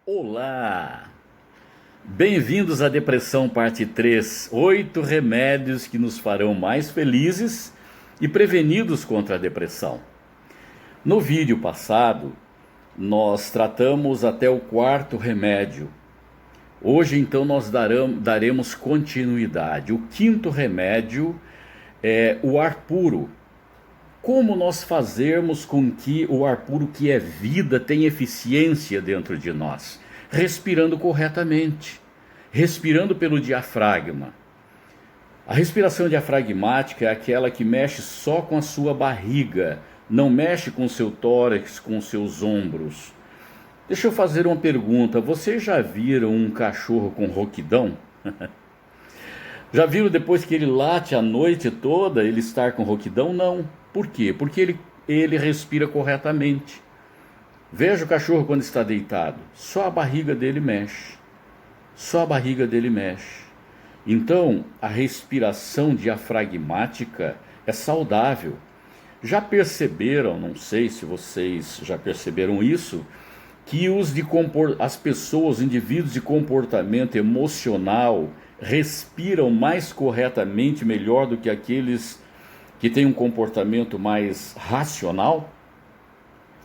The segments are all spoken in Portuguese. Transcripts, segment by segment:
Olá! Bem-vindos à Depressão Parte 3. 8 remédios que nos farão mais felizes e prevenidos contra a depressão. No vídeo passado, nós tratamos até o quarto remédio. Hoje, então, nós daremos continuidade. O quinto remédio é o ar puro. Como nós fazermos com que o ar puro, que é vida, tenha eficiência dentro de nós? Respirando corretamente, respirando pelo diafragma. A respiração diafragmática é aquela que mexe só com a sua barriga, não mexe com o seu tórax, com os seus ombros. Deixa eu fazer uma pergunta: vocês já viram um cachorro com rouquidão? Já viram depois que ele late a noite toda, ele estar com rouquidão? Não. Por quê? Porque ele respira corretamente. Veja o cachorro quando está deitado. Só a barriga dele mexe. Só a barriga dele mexe. Então, a respiração diafragmática é saudável. Já perceberam, não sei se vocês já perceberam isso, que as pessoas, os indivíduos de comportamento emocional respiram mais corretamente, melhor do que aqueles que têm um comportamento mais racional?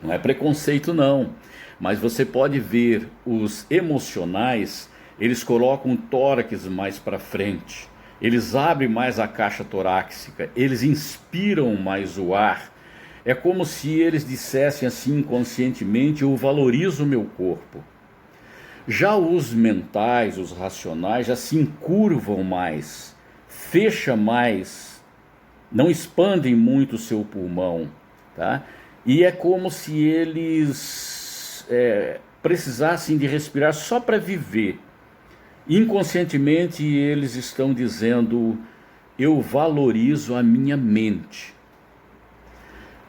Não é preconceito não, mas você pode ver os emocionais, eles colocam o tórax mais para frente, eles abrem mais a caixa torácica, eles inspiram mais o ar. É como se eles dissessem assim inconscientemente: eu valorizo o meu corpo. Já os mentais, os racionais, já se encurvam mais, fecha mais, não expandem muito o seu pulmão, tá? E é como se eles precisassem de respirar só para viver. Inconscientemente eles estão dizendo: eu valorizo a minha mente.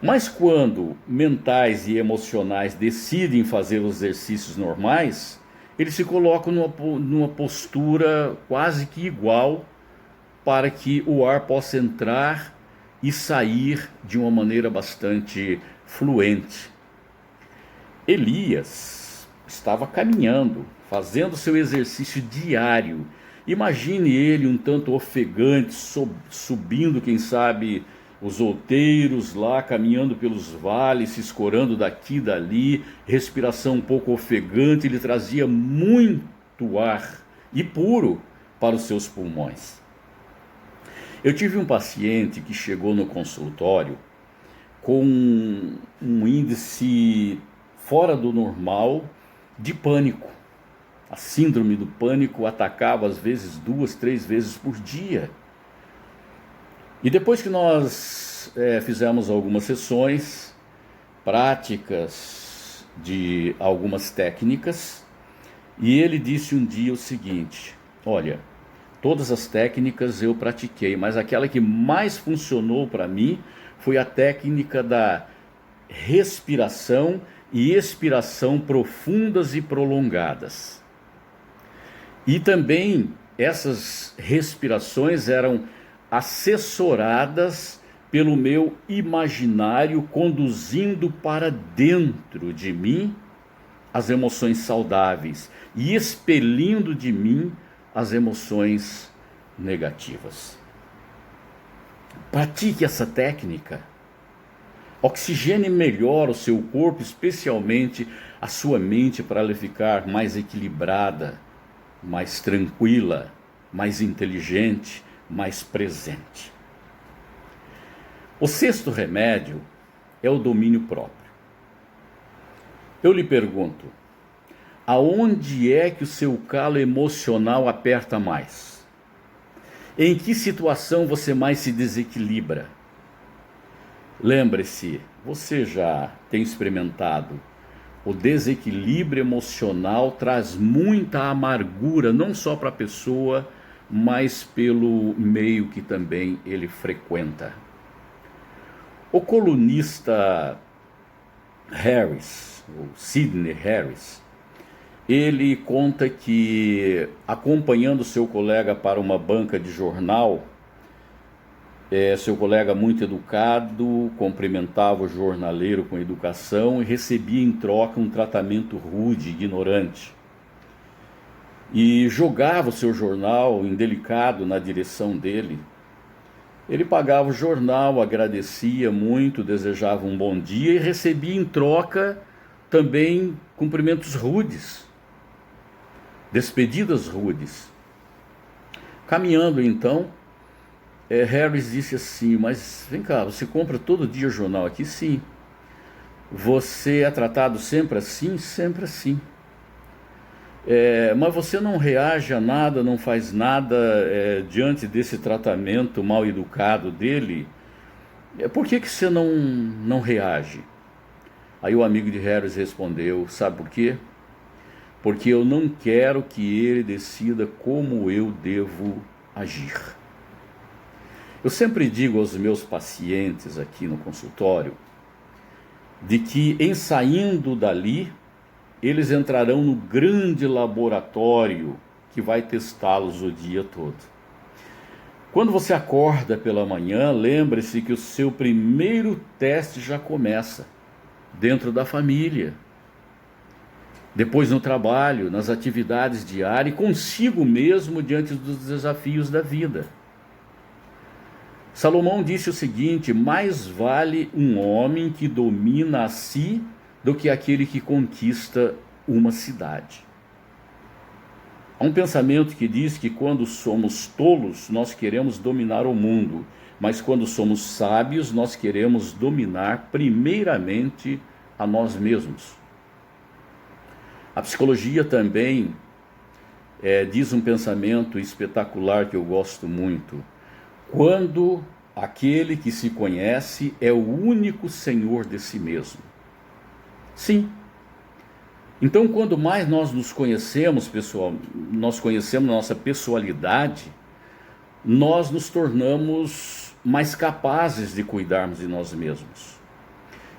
Mas quando mentais e emocionais decidem fazer os exercícios normais, eles se colocam numa postura quase que igual, para que o ar possa entrar e sair de uma maneira bastante fluente. Elias estava caminhando, fazendo seu exercício diário. Imagine ele um tanto ofegante, subindo, quem sabe, os outeiros lá, caminhando pelos vales, se escorando daqui e dali, respiração um pouco ofegante. Ele trazia muito ar, e puro, para os seus pulmões. Eu tive um paciente que chegou no consultório com um índice fora do normal de pânico. A síndrome do pânico atacava às vezes 2, 3 vezes por dia. E depois que nós fizemos algumas sessões práticas de algumas técnicas, e ele disse um dia o seguinte: olha, todas as técnicas eu pratiquei, mas aquela que mais funcionou para mim foi a técnica da respiração e expiração profundas e prolongadas. E também essas respirações eram assessoradas pelo meu imaginário, conduzindo para dentro de mim as emoções saudáveis e expelindo de mim as emoções negativas. Pratique essa técnica. Oxigene melhor o seu corpo, especialmente a sua mente, para ela ficar mais equilibrada, mais tranquila, mais inteligente, mais presente. O sexto remédio é o domínio próprio. Eu lhe pergunto: aonde é que o seu calo emocional aperta mais? Em que situação você mais se desequilibra? Lembre-se, você já tem experimentado. O desequilíbrio emocional traz muita amargura, não só para a pessoa, mas pelo meio que também ele frequenta. O colunista Harris, o Sidney Harris, ele conta que, acompanhando seu colega para uma banca de jornal, Seu colega muito educado cumprimentava o jornaleiro com educação e recebia em troca um tratamento rude, ignorante. E jogava o seu jornal indelicado na direção dele. Ele pagava o jornal, agradecia muito, desejava um bom dia e recebia em troca também cumprimentos rudes, despedidas rudes. Caminhando então, Harris disse assim: mas vem cá, você compra todo dia o jornal aqui? Sim. Você é tratado sempre assim? Sempre assim. Mas você não reage a nada, não faz nada diante desse tratamento mal educado dele? Por que você não reage? Aí o amigo de Harris respondeu: sabe por quê? Porque eu não quero que ele decida como eu devo agir. Eu sempre digo aos meus pacientes aqui no consultório de que, em saindo dali, eles entrarão no grande laboratório que vai testá-los o dia todo. Quando você acorda pela manhã, lembre-se que o seu primeiro teste já começa dentro da família, depois no trabalho, nas atividades diárias e consigo mesmo diante dos desafios da vida. Salomão disse o seguinte: mais vale um homem que domina a si do que aquele que conquista uma cidade. Há um pensamento que diz que quando somos tolos, nós queremos dominar o mundo, mas quando somos sábios, nós queremos dominar primeiramente a nós mesmos. A psicologia também diz um pensamento espetacular que eu gosto muito: quando aquele que se conhece é o único senhor de si mesmo. Sim. Então, quando mais nós nos conhecemos, pessoal, nós conhecemos nossa pessoalidade, nós nos tornamos mais capazes de cuidarmos de nós mesmos.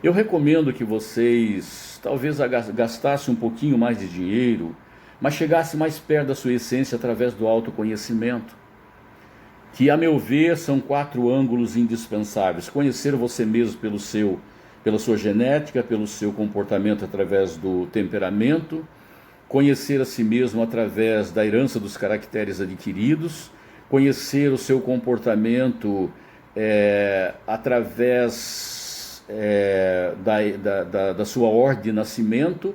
Eu recomendo que vocês talvez gastassem um pouquinho mais de dinheiro, mas chegassem mais perto da sua essência através do autoconhecimento, que, a meu ver, são 4 ângulos indispensáveis: conhecer você mesmo pela sua genética, pelo seu comportamento através do temperamento, conhecer a si mesmo através da herança dos caracteres adquiridos, conhecer o seu comportamento através da sua ordem de nascimento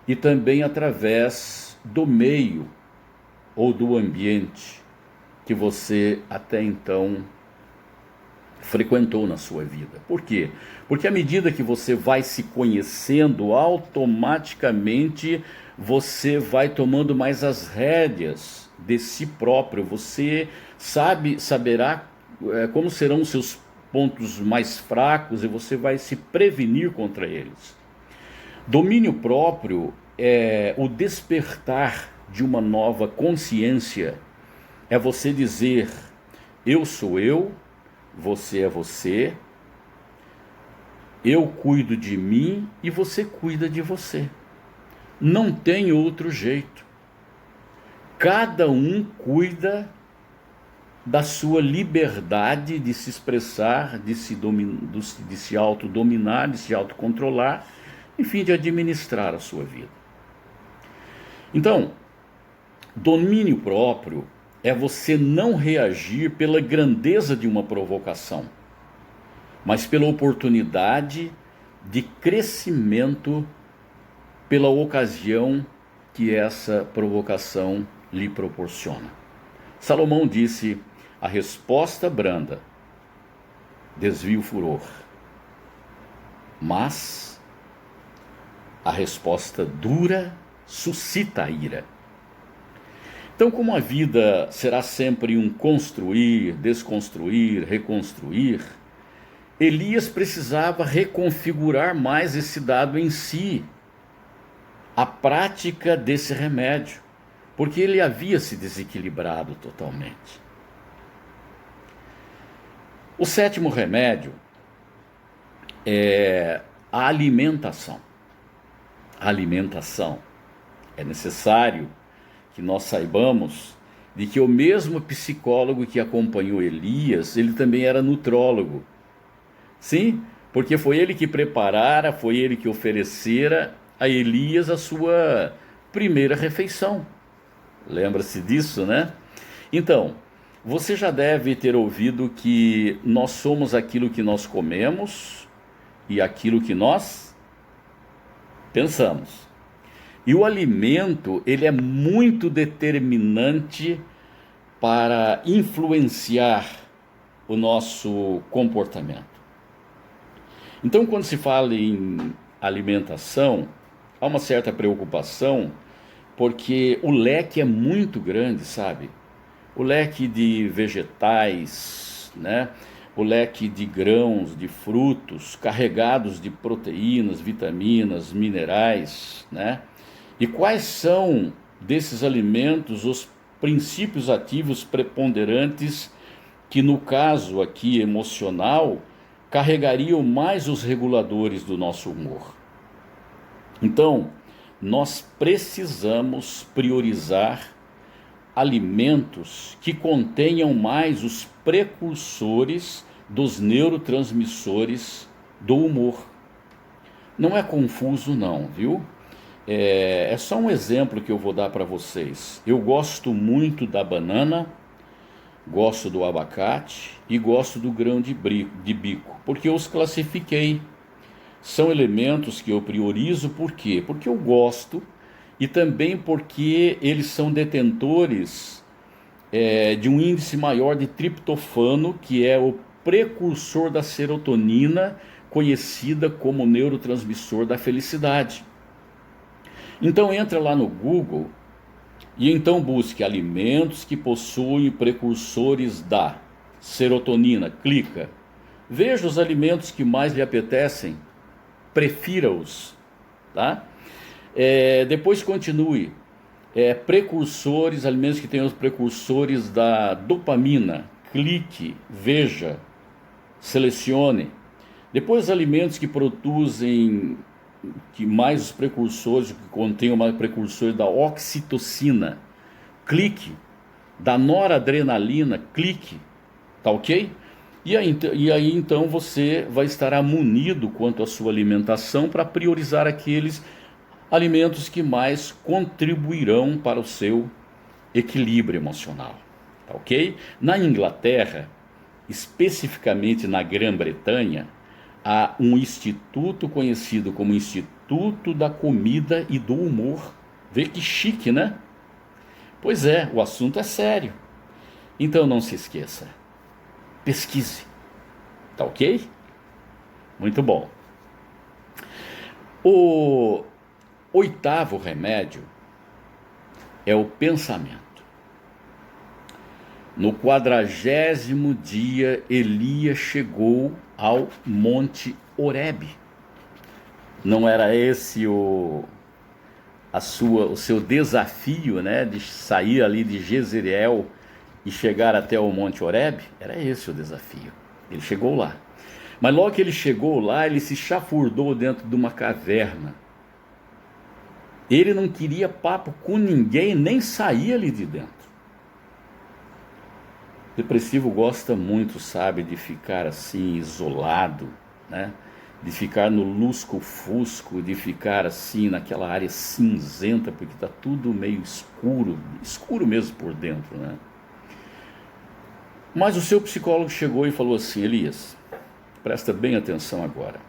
e também através do meio ou do ambiente que você até então frequentou na sua vida. Por quê? Porque à medida que você vai se conhecendo, automaticamente você vai tomando mais as rédeas de si próprio. Você saberá como serão os seus pontos mais fracos e você vai se prevenir contra eles. Domínio próprio é o despertar de uma nova consciência. É você dizer: eu sou eu, você é você, eu cuido de mim e você cuida de você. Não tem outro jeito. Cada um cuida da sua liberdade de se expressar, de se autodominar, de se autocontrolar, enfim, de administrar a sua vida. Então, domínio próprio é você não reagir pela grandeza de uma provocação, mas pela oportunidade de crescimento pela ocasião que essa provocação lhe proporciona. Salomão disse: a resposta branda desvia o furor, mas a resposta dura suscita a ira. Então, como a vida será sempre um construir, desconstruir, reconstruir, Elias precisava reconfigurar mais esse dado em si, a prática desse remédio, porque ele havia se desequilibrado totalmente. O 7º remédio é a alimentação. A alimentação. É necessário que nós saibamos de que o mesmo psicólogo que acompanhou Elias, ele também era nutrólogo. Sim, porque foi ele que preparara, foi ele que oferecera a Elias a sua primeira refeição. Lembra-se disso, né? Então, você já deve ter ouvido que nós somos aquilo que nós comemos e aquilo que nós pensamos. E o alimento, ele é muito determinante para influenciar o nosso comportamento. Então, quando se fala em alimentação, há uma certa preocupação, porque o leque é muito grande, sabe? O leque de vegetais, né? O leque de grãos, de frutos, carregados de proteínas, vitaminas, minerais, né? E quais são desses alimentos os princípios ativos preponderantes que, no caso aqui emocional, carregariam mais os reguladores do nosso humor? Então, nós precisamos priorizar alimentos que contenham mais os precursores dos neurotransmissores do humor. Não é confuso não, viu? É só um exemplo que eu vou dar para vocês. Eu gosto muito da banana, gosto do abacate e gosto do grão de bico, porque eu os classifiquei. São elementos que eu priorizo, por quê? Porque eu gosto e também porque eles são detentores de um índice maior de triptofano, que é o precursor da serotonina, conhecida como neurotransmissor da felicidade. Então entra lá no Google e então busque alimentos que possuem precursores da serotonina, clica. Veja os alimentos que mais lhe apetecem, prefira-os, tá? Depois continue. Precursores, alimentos que tenham os precursores da dopamina, clique, veja, selecione. Depois alimentos que produzem que mais os precursores, que contenham mais precursores da oxitocina, clique, da noradrenalina, clique, tá ok? E aí então você vai estar munido quanto à sua alimentação para priorizar aqueles alimentos que mais contribuirão para o seu equilíbrio emocional, tá ok? Na Inglaterra, especificamente na Grã-Bretanha, há um instituto conhecido como Instituto da Comida e do Humor. Vê que chique, né? Pois é, o assunto é sério. Então não se esqueça, pesquise, tá ok? Muito bom. O oitavo remédio é o pensamento. No 40º dia, Elias chegou ao Monte Horebe. Não era esse o seu desafio, né, de sair ali de Jezreel e chegar até o Monte Horebe? Era esse o desafio. Ele chegou lá. Mas logo que ele chegou lá, ele se chafurdou dentro de uma caverna. Ele não queria papo com ninguém, nem sair ali de dentro. O depressivo gosta muito, sabe, de ficar assim isolado, né? De ficar no lusco-fusco, de ficar assim naquela área cinzenta, porque está tudo meio escuro, escuro mesmo por dentro, né? Mas o seu psicólogo chegou e falou assim: Elias, presta bem atenção agora.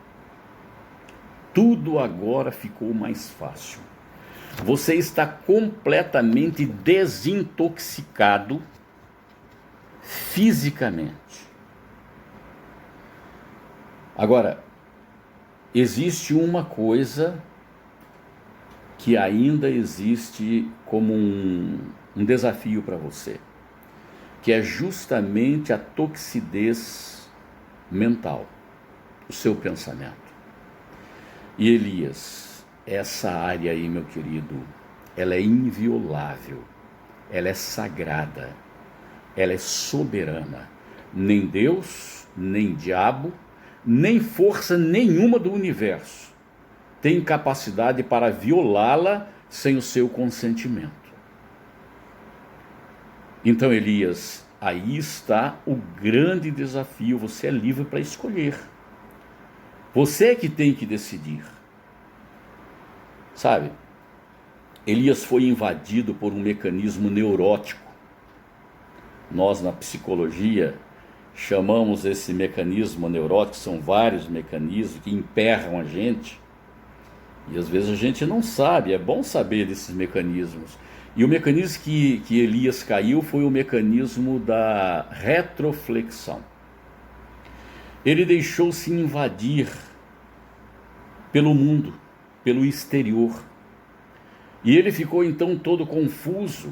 Tudo agora ficou mais fácil. Você está completamente desintoxicado fisicamente. Agora, existe uma coisa que ainda existe como um desafio para você, que é justamente a toxidez mental, o seu pensamento. E Elias, essa área aí, meu querido, ela é inviolável, ela é sagrada, ela é soberana. Nem Deus, nem diabo, nem força nenhuma do universo tem capacidade para violá-la sem o seu consentimento. Então, Elias, aí está o grande desafio. Você é livre para escolher. Você é que tem que decidir. Sabe? Elias foi invadido por um mecanismo neurótico. Nós, na psicologia, chamamos esse mecanismo neurótico, são vários mecanismos que emperram a gente. E às vezes a gente não sabe, é bom saber desses mecanismos. E o mecanismo que Elias caiu foi o mecanismo da retroflexão. Ele deixou-se invadir pelo mundo, pelo exterior. E ele ficou então todo confuso.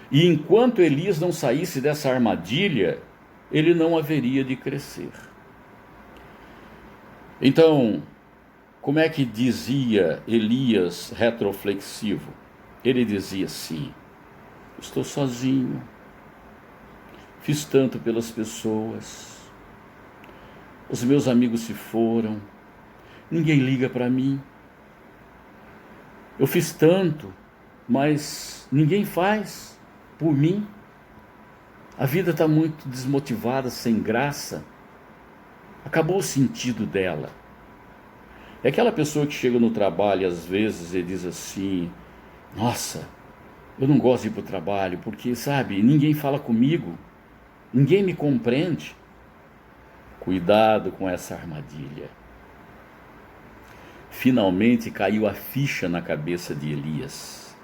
E enquanto Elias não saísse dessa armadilha, ele não haveria de crescer. Então, como é que dizia Elias retroflexivo? Ele dizia assim: estou sozinho, fiz tanto pelas pessoas, os meus amigos se foram, ninguém liga para mim. Eu fiz tanto, mas ninguém faz por mim. A vida está muito desmotivada, sem graça. Acabou o sentido dela. É aquela pessoa que chega no trabalho às vezes e diz assim: nossa, eu não gosto de ir para o trabalho porque, sabe, ninguém fala comigo, ninguém me compreende. Cuidado com essa armadilha. Finalmente caiu a ficha na cabeça de Elias.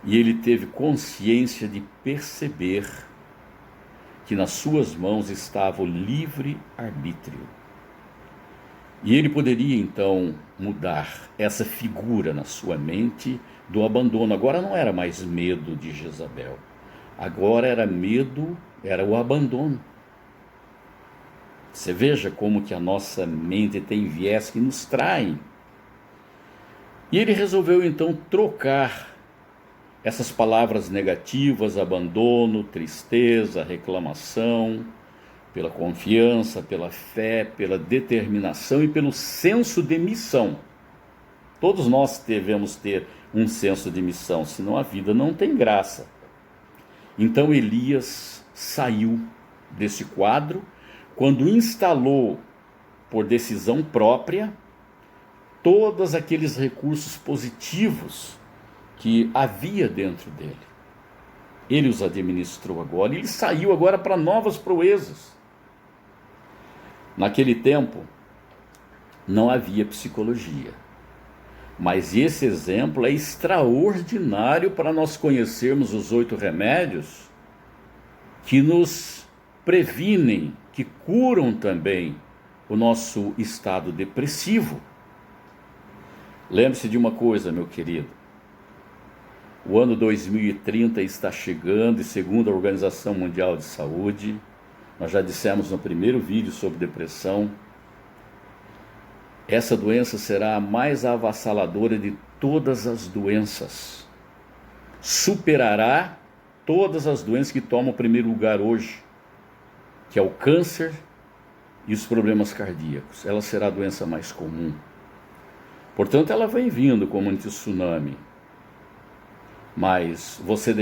E ele teve consciência de perceber que nas suas mãos estava o livre arbítrio. E ele poderia então mudar essa figura na sua mente do abandono. Agora não era mais medo de Jezabel. Agora era medo, era o abandono. Você veja como que a nossa mente tem viés que nos traem. E ele resolveu então trocar essas palavras negativas, abandono, tristeza, reclamação, pela confiança, pela fé, pela determinação e pelo senso de missão. Todos nós devemos ter um senso de missão, senão a vida não tem graça. Então Elias saiu desse quadro quando instalou, por decisão própria, todos aqueles recursos positivos que havia dentro dele. Ele os administrou agora, e ele saiu agora para novas proezas. Naquele tempo, não havia psicologia. Mas esse exemplo é extraordinário para nós conhecermos os 8 remédios que nos previnem, que curam também o nosso estado depressivo. Lembre-se de uma coisa, meu querido. O ano 2030 está chegando e, segundo a Organização Mundial de Saúde, nós já dissemos no primeiro vídeo sobre depressão, essa doença será a mais avassaladora de todas as doenças. Superará todas as doenças que tomam o primeiro lugar hoje, que é o câncer e os problemas cardíacos. Ela será a doença mais comum. Portanto, ela vem vindo como um tsunami. Mas você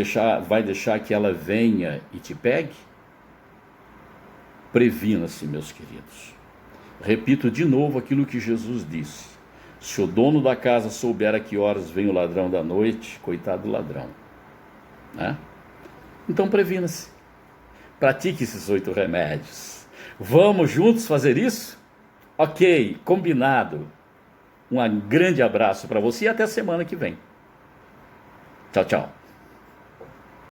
vai deixar que ela venha e te pegue? Previna-se, meus queridos. Repito de novo aquilo que Jesus disse: se o dono da casa souber a que horas vem o ladrão da noite, coitado do ladrão, né? Então previna-se. Pratique esses 8 remédios. Vamos juntos fazer isso? Ok, combinado. Um grande abraço para você e até semana que vem. Tchau, tchau.